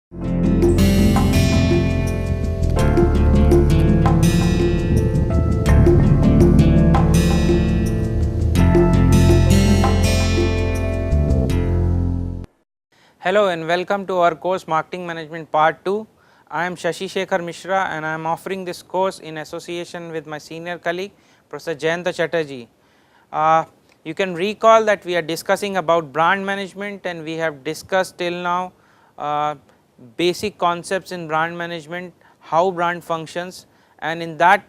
Hello and welcome to our course Marketing Management Part 2. I am Shashi Shekhar Mishra and I am offering this course in association with my senior colleague Professor Jayanta Chatterjee. You can recall that we are discussing about brand management and we have discussed till now basic concepts in brand management, how brand functions, and in that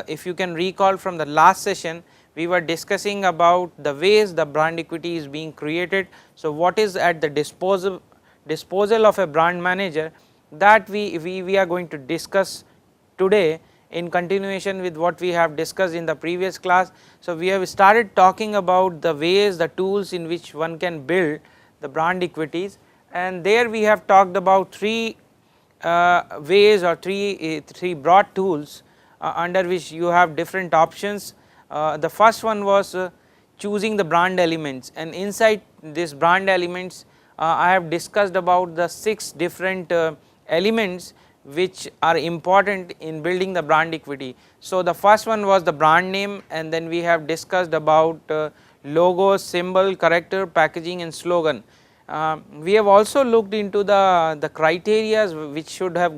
if you can recall from the last session, we were discussing about the ways the brand equity is being created. So, what is at the disposal of a brand manager, that we are going to discuss today in continuation with what we have discussed in the previous class. So, we have started talking about the ways, the tools in which one can build the brand equities, and there we have talked about three ways or three broad tools under which you have different options. The first one was choosing the brand elements, and inside this brand elements I have discussed about the 6 different elements which are important in building the brand equity. So, the first one was the brand name, and then we have discussed about logo, symbol, character, packaging and slogan. We have also looked into the criteria which should have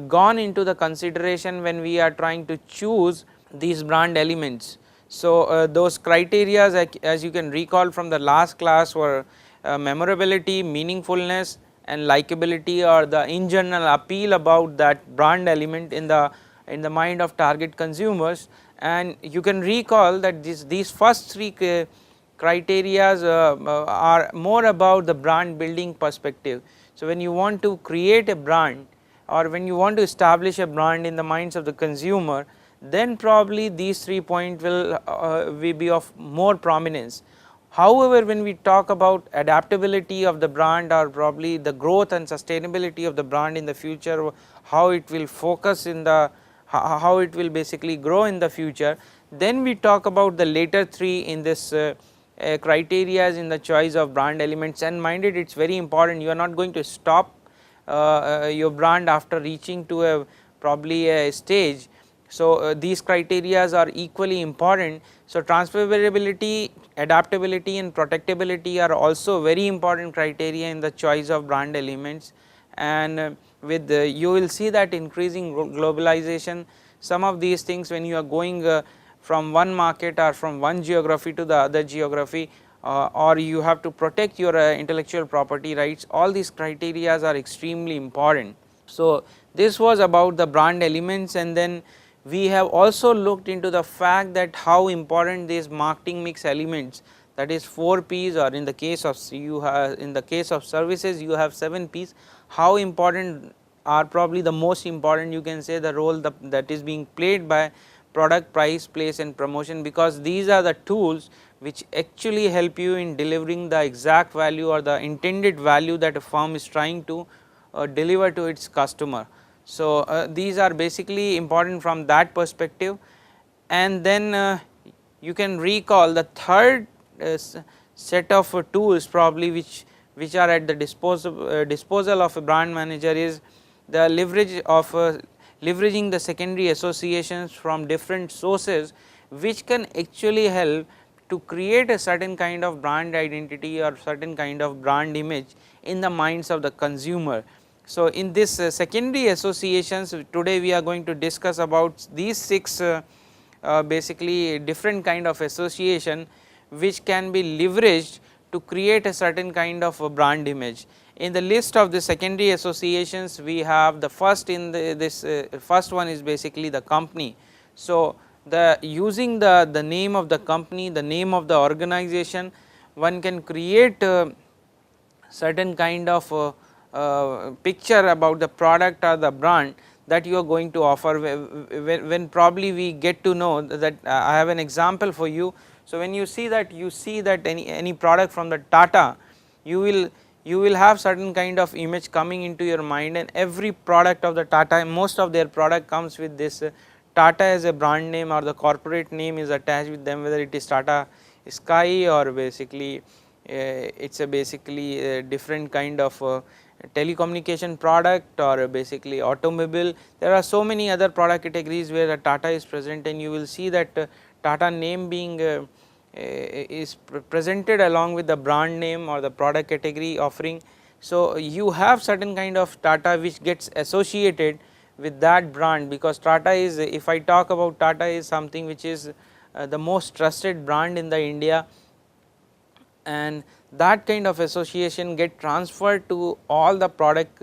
gone into the consideration when we are trying to choose these brand elements. So, those criteria, as you can recall from the last class, were memorability, meaningfulness and likability, or the in general appeal about that brand element in the mind of target consumers. And you can recall that these first 3 criteria are more about the brand building perspective. So, when you want to create a brand or when you want to establish a brand in the minds of the consumer, then probably these 3 points will be of more prominence. However, when we talk about adaptability of the brand, or probably the growth and sustainability of the brand in the future, how it will focus in the how it will basically grow in the future, then we talk about the later 3 in this criteria in the choice of brand elements. And mind it, it is very important, you are not going to stop your brand after reaching to a probably a stage. So, these criteria are equally important. So, transferability, adaptability and protectability are also very important criteria in the choice of brand elements. And with you will see that increasing globalization, some of these things, when you are going from one market or from one geography to the other geography, or you have to protect your intellectual property rights, all these criteria are extremely important. So, this was about the brand elements, and then we have also looked into the fact that how important these marketing mix elements, that is 4 P's, or in the case of in the case of services you have 7 P's, how important are probably the most important, you can say, the role that is being played by product, price, place and promotion, because these are the tools which actually help you in delivering the exact value or the intended value that a firm is trying to deliver to its customer. So, these are basically important from that perspective. And then you can recall the third set of tools probably which are at the disposal of a brand manager is the leverage of leveraging the secondary associations from different sources, which can actually help to create a certain kind of brand identity or certain kind of brand image in the minds of the consumer. So, in this secondary associations, today we are going to discuss about these 6 basically different kind of association which can be leveraged to create a certain kind of a brand image. In the list of the secondary associations, we have the first in this first one is basically the company. So, the using the name of the company, the name of the organization, one can create certain kind of picture about the product or the brand that you are going to offer. When probably we get to know that I have an example for you. So, when you see that any product from the Tata, you will have certain kind of image coming into your mind, and every product of the Tata, most of their product comes with this Tata as a brand name, or the corporate name is attached with them, whether it is Tata Sky or basically it is a basically a different kind of telecommunication product or basically automobile. There are so many other product categories where the Tata is present, and you will see that Tata name being is presented along with the brand name or the product category offering. So, you have certain kind of Tata which gets associated with that brand, because Tata is, if I talk about Tata, is something which is the most trusted brand in the India, and that kind of association get transferred to all the product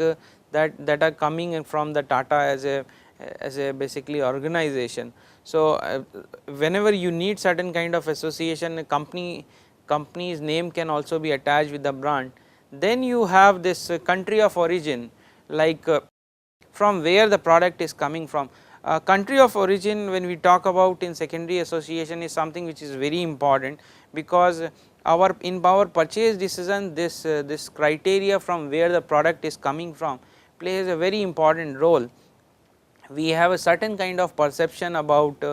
that are coming in from the Tata as a basically organization. So, whenever you need certain kind of association, a company's name can also be attached with the brand. Then you have this country of origin, like from where the product is coming from. Country of origin, when we talk about in secondary association, is something which is very important, because in our purchase decision, this criteria from where the product is coming from plays a very important role. We have a certain kind of perception about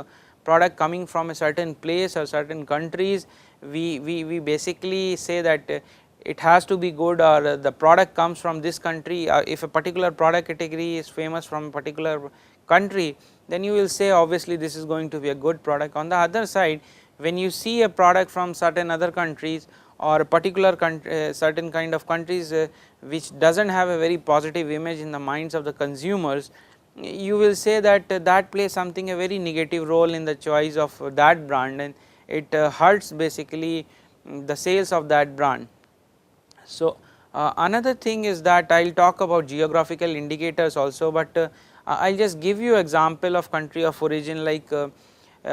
product coming from a certain place or certain countries. We basically say that it has to be good, or the product comes from this country. If a particular product category is famous from a particular country, then you will say obviously this is going to be a good product. On the other side, when you see a product from certain other countries or a particular certain kind of countries which does not have a very positive image in the minds of the consumers, you will say that that plays something a very negative role in the choice of that brand, and it hurts basically the sales of that brand. So, another thing is that I will talk about geographical indicators also, but I will just give you example of country of origin, like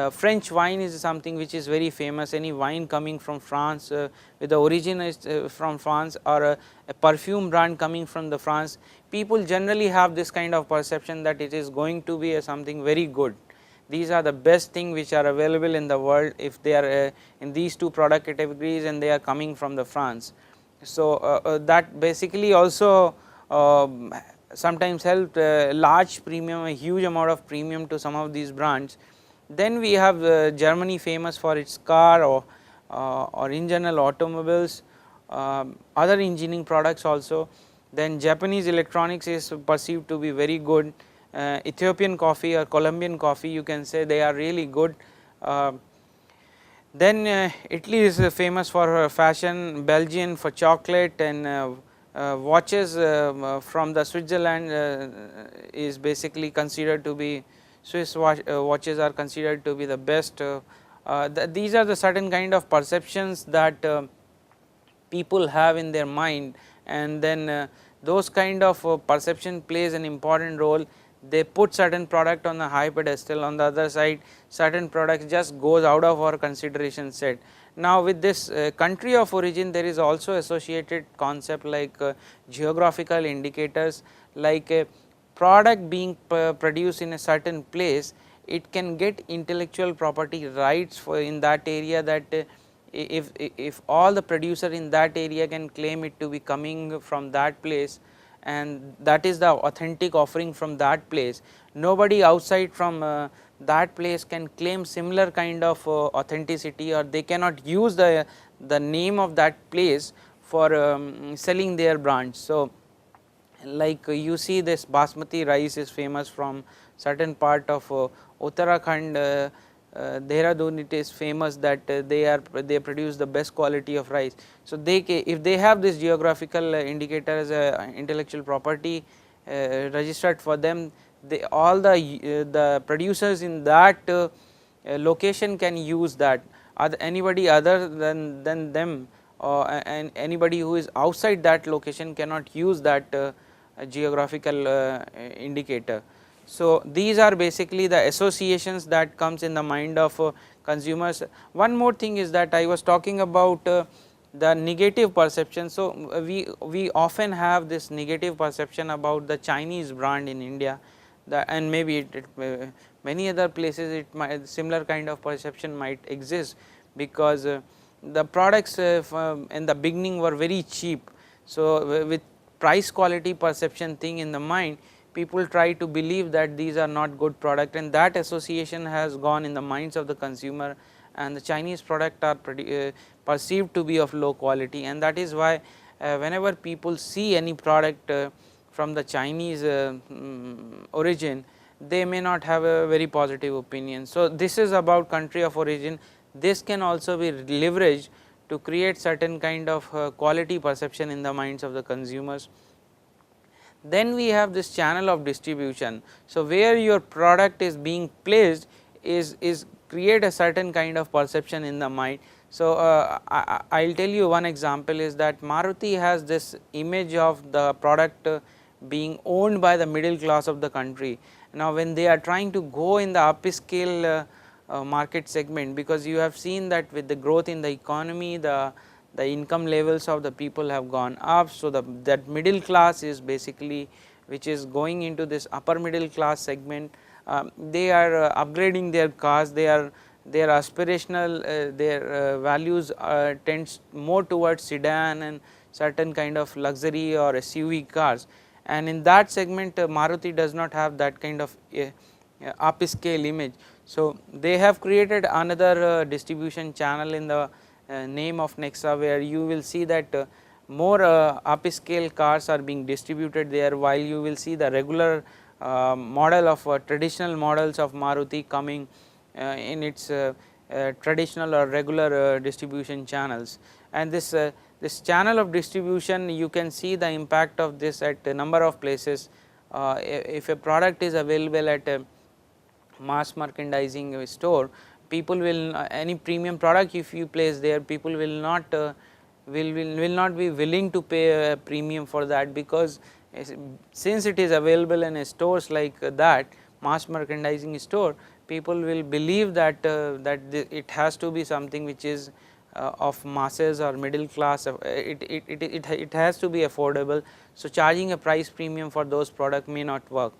French wine is something which is very famous. Any wine coming from France with the origin is from France, or a perfume brand coming from the France, people generally have this kind of perception that it is going to be something very good. These are the best thing which are available in the world if they are in these two product categories and they are coming from the France. So, that basically also sometimes helped large premium, a huge amount of premium to some of these brands. Then we have Germany, famous for its car or in general automobiles, other engineering products also. Then Japanese electronics is perceived to be very good. Ethiopian coffee or Colombian coffee, you can say they are really good. Then Italy is famous for fashion, Belgian for chocolate, and watches from the Switzerland is basically considered to be, Swiss watches are considered to be the best. These are the certain kind of perceptions that people have in their mind, and then those kind of perception plays an important role. They put certain product on a high pedestal, on the other side certain products just goes out of our consideration set. Now, with this country of origin, there is also associated concept like geographical indicators, like a product being produced in a certain place, it can get intellectual property rights for in that area, that if all the producer in that area can claim it to be coming from that place, and that is the authentic offering from that place, nobody outside from that place can claim similar kind of authenticity, or they cannot use the name of that place for selling their brands. So, like you see this basmati rice is famous from certain part of Uttarakhand, Dehradun, it is famous that they produce the best quality of rice. So, if they have this geographical indicator as a intellectual property registered for them, all the producers in that location can use that. Anybody other than them and anybody who is outside that location cannot use that geographical indicator. So, these are basically the associations that comes in the mind of consumers. One more thing is that I was talking about the negative perception. So, we often have this negative perception about the Chinese brand in India, and maybe many other places it might, similar kind of perception might exist, because the products in the beginning were very cheap. So, with price quality perception thing in the mind, people try to believe that these are not good product, and that association has gone in the minds of the consumer, and the Chinese product are perceived to be of low quality, and that is why whenever people see any product from the Chinese origin, they may not have a very positive opinion. So, this is about country of origin. This can also be leveraged to create certain kind of quality perception in the minds of the consumers. Then we have this channel of distribution. So, where your product is being placed is create a certain kind of perception in the mind. So, I will tell you one example is that Maruti has this image of the product being owned by the middle class of the country. Now, when they are trying to go in the upscale market segment, because you have seen that with the growth in the economy, the income levels of the people have gone up. So, that middle class is basically which is going into this upper middle class segment. They are upgrading their cars, their aspirational their values tends more towards sedan and certain kind of luxury or SUV cars, and in that segment Maruti does not have that kind of upscale image. So, they have created another distribution channel in the name of Nexa, where you will see that more upscale cars are being distributed there, while you will see the regular model of traditional models of Maruti coming in its traditional or regular distribution channels. And this channel of distribution, you can see the impact of this at a number of places. If a product is available at a mass merchandising store, people will any premium product if you place there, people will not will not be willing to pay a premium for that, because since it is available in stores like that, mass merchandising store, people will believe that it has to be something which is of masses or middle class, it has to be affordable. So, charging a price premium for those product may not work.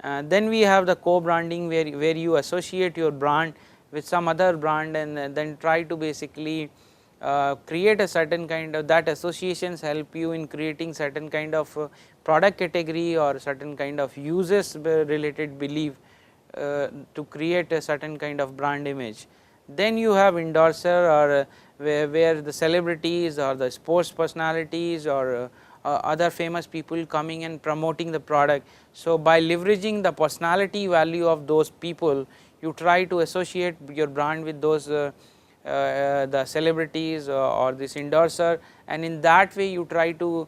Then we have the co-branding, where you associate your brand with some other brand, and then try to basically create a certain kind of, that associations help you in creating certain kind of product category or certain kind of uses related belief to create a certain kind of brand image. Then you have endorser, or where the celebrities or the sports personalities or other famous people coming and promoting the product. So, by leveraging the personality value of those people, you try to associate your brand with those the celebrities or this endorser, and in that way you try to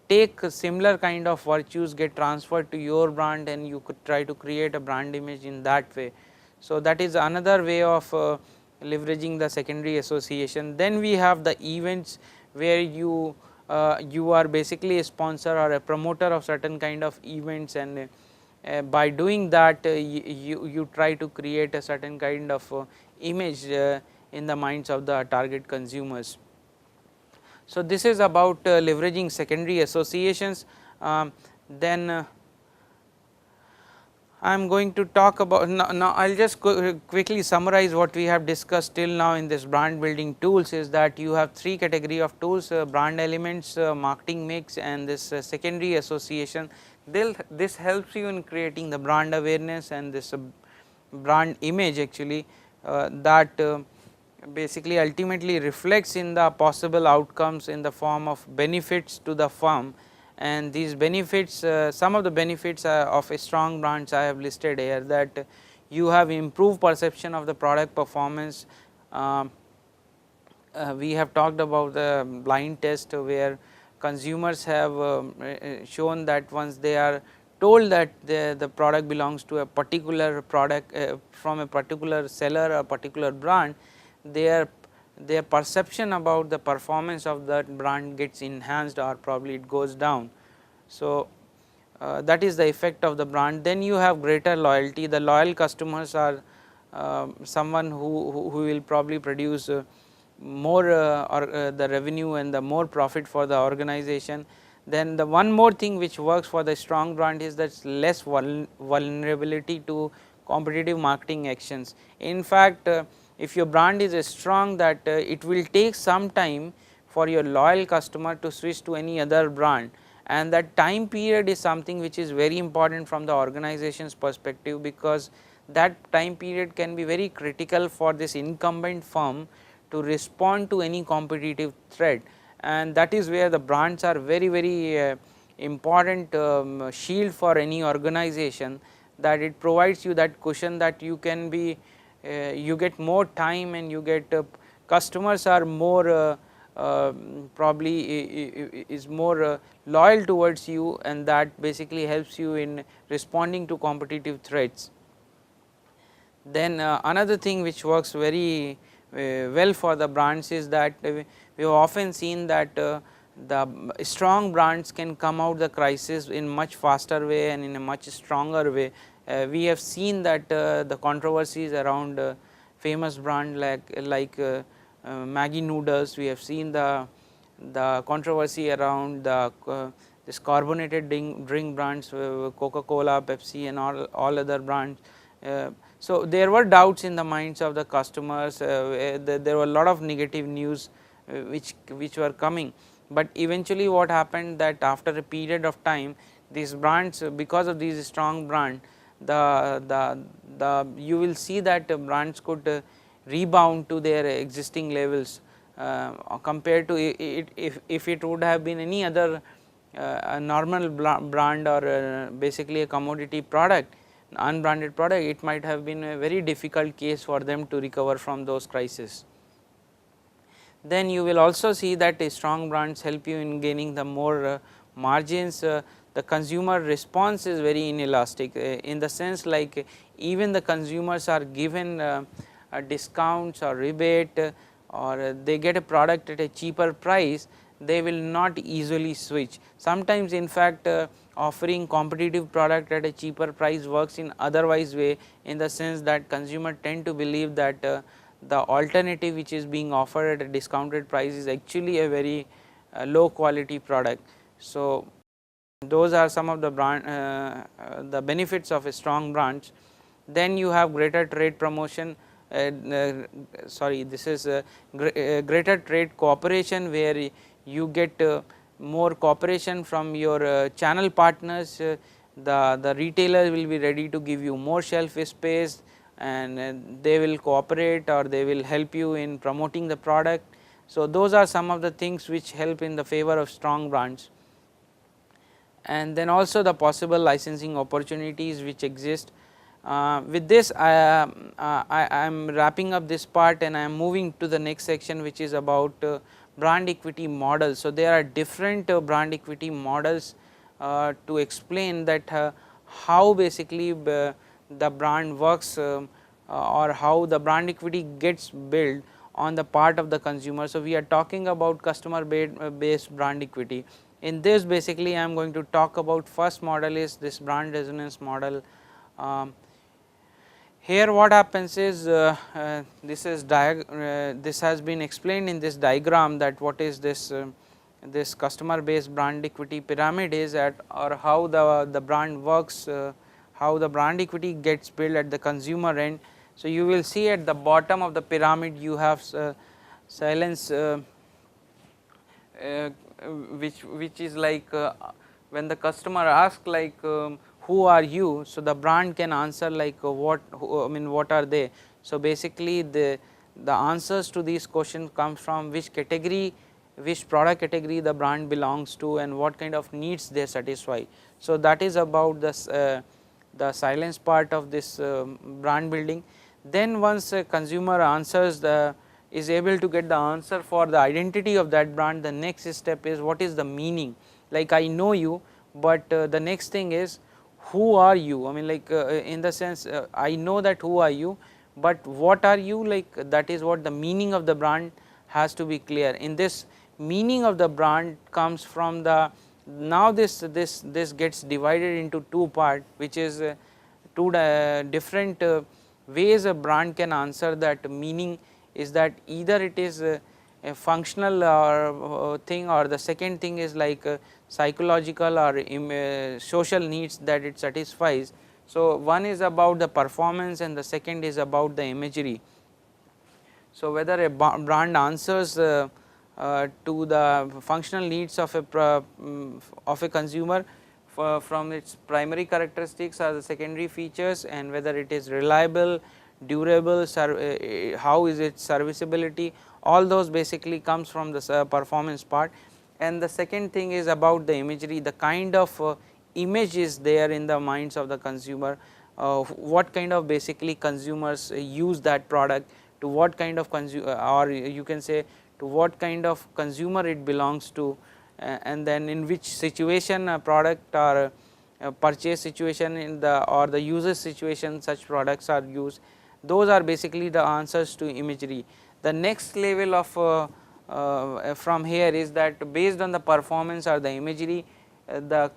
take similar kind of virtues get transferred to your brand, and you could try to create a brand image in that way. So, that is another way of leveraging the secondary association. Then we have the events, where you are basically a sponsor or a promoter of certain kind of events, and by doing that you try to create a certain kind of image in the minds of the target consumers. So, this is about leveraging secondary associations. Then I am going to talk about now I will just quickly summarize what we have discussed till now in this brand building tools. Is that you have three category of tools: brand elements, marketing mix, and this secondary association. This helps you in creating the brand awareness and this brand image actually that basically ultimately reflects in the possible outcomes in the form of benefits to the firm. And these benefits, some of the benefits of a strong brands I have listed here, that you have improved perception of the product performance. We have talked about the blind test, where consumers have shown that once they are told that the product belongs to a particular product from a particular seller or particular brand, their perception about the performance of that brand gets enhanced, or probably it goes down. So, that is the effect of the brand. Then you have greater loyalty. The loyal customers are someone who will probably produce more the revenue and the more profit for the organization. Then the one more thing which works for the strong brand is that less vulnerability to competitive marketing actions. In fact, if your brand is strong, that it will take some time for your loyal customer to switch to any other brand, and that time period is something which is very important from the organization's perspective, because that time period can be very critical for this incumbent firm to respond to any competitive threat. and that is where the brands are very important shield for any organization, that it provides you that cushion that you can be you get more time and you get customers are more probably is more loyal towards you, and that basically helps you in responding to competitive threats. Then another thing which works very well for the brands is that we have often seen that the strong brands can come out the crisis in much faster way and in a much stronger way. We have seen that the controversies around famous brand like Maggi noodles. We have seen the controversy around the this carbonated drink brands, Coca-Cola, Pepsi, and all other brands. So there were doubts in the minds of the customers. There were a lot of negative news which were coming, but eventually what happened that after a period of time, these brands, because of these strong brand, the you will see that brands could rebound to their existing levels compared to it if it would have been any other a normal brand or basically a commodity product, unbranded product, it might have been a very difficult case for them to recover from those crises. Then you will also see that strong brands help you in gaining the more margins. The consumer response is very inelastic in the sense like even the consumers are given discounts or rebate or they get a product at a cheaper price, they will not easily switch. Sometimes in fact offering competitive product at a cheaper price works in otherwise way, in the sense that consumer tend to believe that the alternative which is being offered at a discounted price is actually a very low quality product. So those are some of the the benefits of a strong branch. Then you have greater trade promotion, sorry, this is greater trade cooperation, where you get more cooperation from your channel partners. The retailer will be ready to give you more shelf space, and they will cooperate or they will help you in promoting the product. So those are some of the things which help in the favor of strong brands. And then also the possible licensing opportunities which exist. With this I am wrapping up this part and I am moving to the next section, which is about brand equity models. So there are different brand equity models to explain that how basically the brand works or how the brand equity gets built on the part of the consumer. So we are talking about customer based brand equity. In this basically I am going to talk about first model is this brand resonance model. Here what happens is this has been explained in this diagram, that what is this this customer based brand equity pyramid is at, or how the brand works, how the brand equity gets built at the consumer end. So you will see at the bottom of the pyramid you have silence which is like when the customer asks like who are you, so the brand can answer like what are they. So basically the answers to these questions comes from which category, which product category the brand belongs to and what kind of needs they satisfy. So that is about the silence part of this brand building. Then once a consumer answers is able to get the answer for the identity of that brand, the next step is what is the meaning. Like I know you, but the next thing is who are you, like in the sense I know that who are you, but what are you, like that is what the meaning of the brand has to be clear. In this meaning of the brand comes from the, now this gets divided into two parts, which is two different ways a brand can answer that meaning. Is that either it is a functional or thing, or the second thing is like psychological or social needs that it satisfies. So one is about the performance and the second is about the imagery. So whether a brand answers to the functional needs of a consumer from its primary characteristics or the secondary features, and whether it is reliable, durable, how is its serviceability, all those basically comes from the performance part. And the second thing is about the imagery, the kind of image is there in the minds of the consumer, what kind of basically consumers use that product, to what kind of or you can say to what kind of consumer it belongs to, and then in which situation a product or purchase situation in the or the user situation such products are used. Those are basically the answers to imagery. The next level of from here is that based on the performance or the imagery, the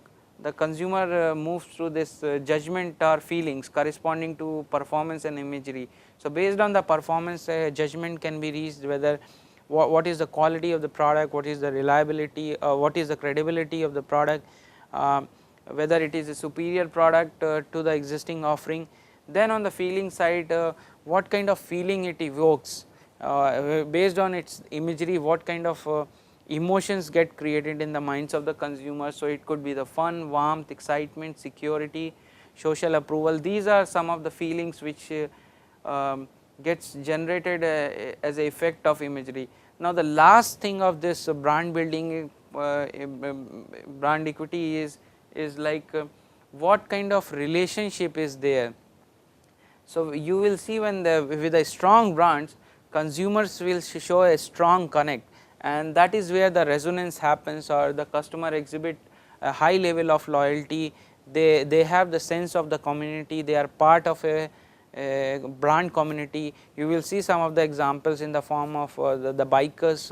consumer moves through this judgment or feelings corresponding to performance and imagery. So, based on the performance, judgment can be reached whether what is the quality of the product, what is the reliability, what is the credibility of the product, whether it is a superior product to the existing offering. Then on the feeling side, what kind of feeling it evokes, based on its imagery, what kind of emotions get created in the minds of the consumer. So, it could be the fun, warmth, excitement, security, social approval. These are some of the feelings which gets generated as a effect of imagery. Now, the last thing of this brand building, brand equity is like what kind of relationship is there. So, you will see when with the strong brands, consumers will show a strong connect, and that is where the resonance happens, or the customer exhibit a high level of loyalty. They have the sense of the community, they are part of a brand community. You will see some of the examples in the form of the bikers,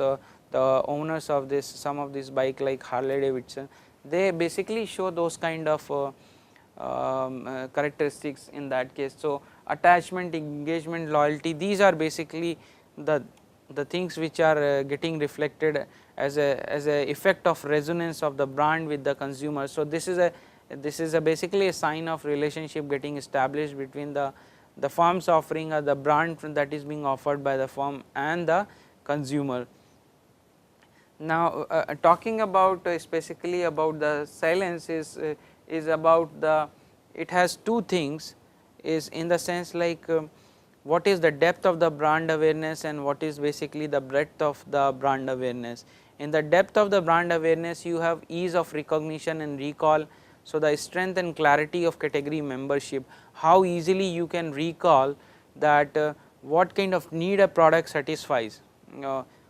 the owners of this, some of this bike like Harley Davidson, they basically show those kind of characteristics in that case. So, attachment, engagement, loyalty, these are basically the things which are getting reflected as a effect of resonance of the brand with the consumer. So, this is a basically a sign of relationship getting established between the firm's offering or the brand that is being offered by the firm and the consumer. Now, talking about specifically about the salience is about the, it has two things, is in the sense like what is the depth of the brand awareness and what is basically the breadth of the brand awareness. In the depth of the brand awareness, you have ease of recognition and recall. So, the strength and clarity of category membership, how easily you can recall that what kind of need a product satisfies,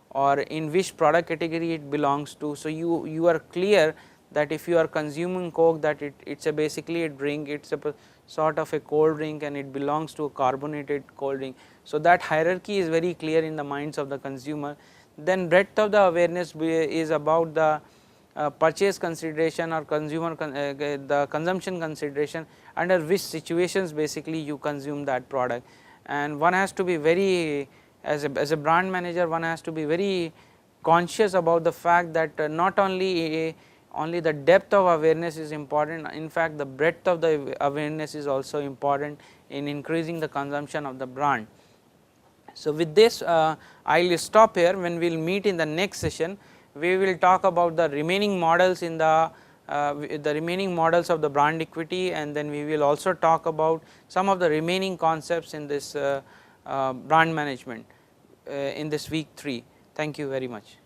or in which product category it belongs to. So, you are clear that if you are consuming Coke, that it is a basically a drink, it is a sort of a cold drink and it belongs to a carbonated cold drink. So, that hierarchy is very clear in the minds of the consumer. Then breadth of the awareness is about the purchase consideration or consumer the consumption consideration, under which situations basically you consume that product. And one has to be very, as a brand manager, one has to be very conscious about the fact that not only the depth of awareness is important, in fact the breadth of the awareness is also important in increasing the consumption of the brand. So, with this I will stop here. When we will meet in the next session, we will talk about the remaining models in the remaining models of the brand equity, and then we will also talk about some of the remaining concepts in this brand management in this week 3. Thank you very much.